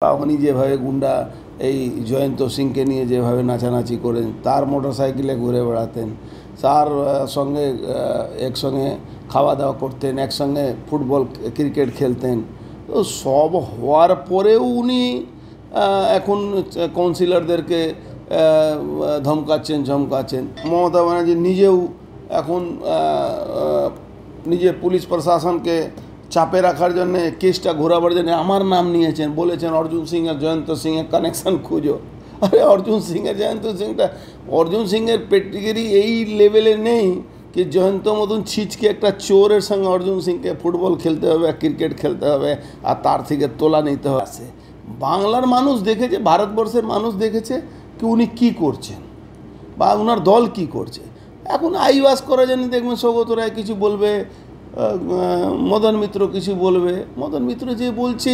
উনি যেভাবে গুন্ডা এই জয়ন্ত সিংকে নিয়ে যেভাবে নাচানাচি করেন, তার মোটরসাইকেলে ঘুরে বেড়াতেন, তার সঙ্গে একসঙ্গে খাওয়া দাওয়া করতেন, একসঙ্গে ফুটবল ক্রিকেট খেলতেন। তো সব হওয়ার পরেও উনি এখন কাউন্সিলরদেরকে ধমকাচ্ছেন। মমতা ব্যানার্জি নিজেও এখন নিজের পুলিশ প্রশাসনকে চাপে রাখার জন্য, কেসটা ঘোরাবার জন্য আমার নাম নিয়েছেন, বলেছেন অর্জুন সিং আর জয়ন্ত সিংয়ের কানেকশান খুঁজো। আরে অর্জুন সিংয়ের জয়ন্ত সিংটা, অর্জুন সিংয়ের পেটিগিরি এই লেভেলে নেই কি জয়ন্ত মতন ছিচকে একটা চোরের সঙ্গে অর্জুন সিংকে ফুটবল খেলতে হবে, ক্রিকেট খেলতে হবে, আর তার থেকে তোলা নিতে হবে। বাংলার মানুষ দেখেছে, ভারতবর্ষের মানুষ দেখেছে কি উনি কী করছেন বা ওনার দল কি করছে। এখন আইওয়াস করার জন্য দেখবেন সৌগত রায় কিছু বলবে, মদন মিত্র কিছু বলবে। মদন মিত্র যে বলছে,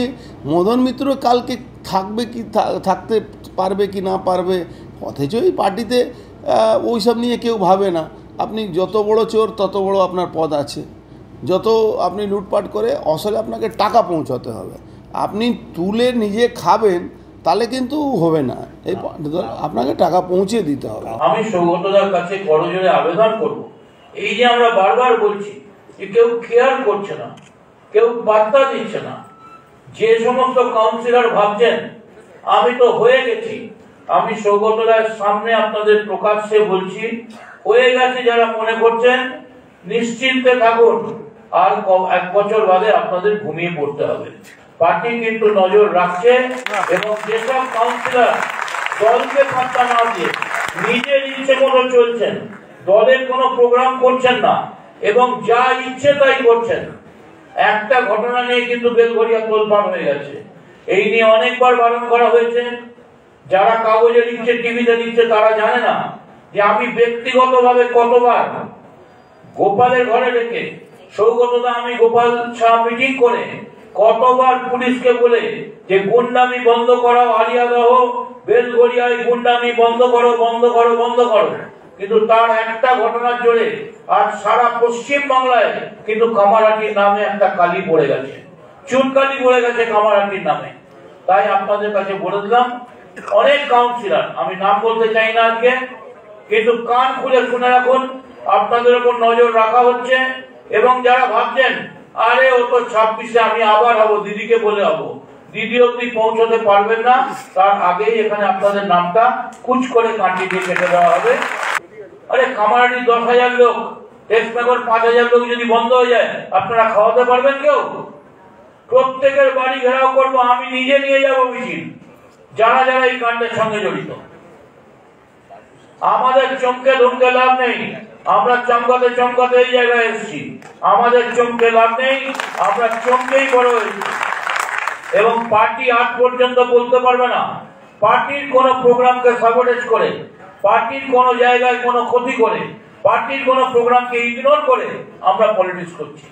মদন মিত্র কালকে থাকবে কি থাকতে পারবে কি না পারবে, অথচ এই পার্টিতে ওইসব নিয়ে কেউ ভাবে না। আপনি যত বড় চোর তত বড় আপনার পদ আছে, যত আপনি লুটপাট করে আসলে আপনাকে টাকা পৌঁছাতে হবে। আপনি তুলে নিজে খাবেন তাহলে কিন্তু হবে না, এই আপনাকে টাকা পৌঁছে দিতে হবে। আমি সৌগতদার কাছে করজোড়ে আবেদন করব, এই যে আমরা বারবার বলছি যে কেউ খেয়াল করছে না, কেউ বার্তা দিচ্ছে না। যে সমস্ত কাউন্সিলর ভাবছেন আমি তো হয়ে গেছি, আমি সৌগত রায়ের সামনে আপনাদের প্রকাশ্যে বলছি হয়ে গেছে। যারা মনে করছেন নিশ্চিন্তে থাকুন, আর 1 বছর বাদে আপনাদের ঘুমিয়ে পড়তে হবে। পার্টি কিন্তু নজর রাখছে, এবং যেসব কাউন্সিলর দলকে পাত্তা না দিয়ে নিজের ইচ্ছে মতো চলছেন, দলের কোনো প্রোগ্রাম করছেন না এবং যা ইচ্ছে তাই করছেন। একটা ঘটনা নিয়ে কিন্তু বেলঘরিয়া তোলপাড় হয়ে গেছে, এই নিয়ে অনেকবার বারণ করা হয়েছে। যারা কাগজে লিখছে, টিভিতে লিখছে, তারা জানে না যে আমি ব্যক্তিগতভাবে কতবার গোপালের ঘরে রেখে, সৌগতদা আমি গোপাল শাহ মিটিং করে কতবার পুলিশকে বলে যে গুন্ডামি বন্ধ করাও, আলিয়াদহ বেলঘরিয়ায় গুন্ডামি বন্ধ করো, কিন্তু তার একটা ঘটনার জোরে আর সারা পশ্চিম বাংলায় কিন্তু কামারহাটির নামে একটা কালি পড়ে গেছে, চুনকালি পড়ে গেছে কামারহাটির নামে। তাই আপনাদের কাছে বলে দিলাম, অনেক কাউন্সিলর, আমি নাম বলতে চাই না আজকে, কিন্তু কান খুলে শুনে রাখুন, আপনাদের উপর নজর রাখা হচ্ছে। এবং যারা ভাবছেন আরে ও তো 26-এ আমি আবার হবো, দিদিকে বলে হবো, দিদি অব্দি পৌঁছতে পারবেন না, তার আগেই এখানে আপনাদের নামটা কুচ করে কাটিয়ে দিয়ে কেটে দেওয়া হবে। আরে কামারহাটি 10,000 লোক, টেক্সমেগর 5,000 লোক যদি বন্ধ হয়ে যায়, আপনারা খাওয়াতে পারবেন কেউ? প্রত্যেকের বাড়ি ঘেরাও করবো, আমি নিজে নিয়ে যাব মিছিল, যারা যারা এই কাণ্ডের সঙ্গে জড়িত। আমাদের চমকে ধমকে লাভ নেই, আমরা চমকাতে এই জায়গায় এসেছি, আমাদের চমকে লাভ নেই, আমরা চমকেই বড় হয়েছি। এবং পার্টি আজ পর্যন্ত বলতে পারবে না, পার্টির কোন প্রোগ্রামকে সাবোটেজ করে, পার্টির কোন জায়গায় কোনো ক্ষতি করে, পার্টির কোন প্রোগ্রামকে ইগনোর করে আমরা পলিটিক্স করছি।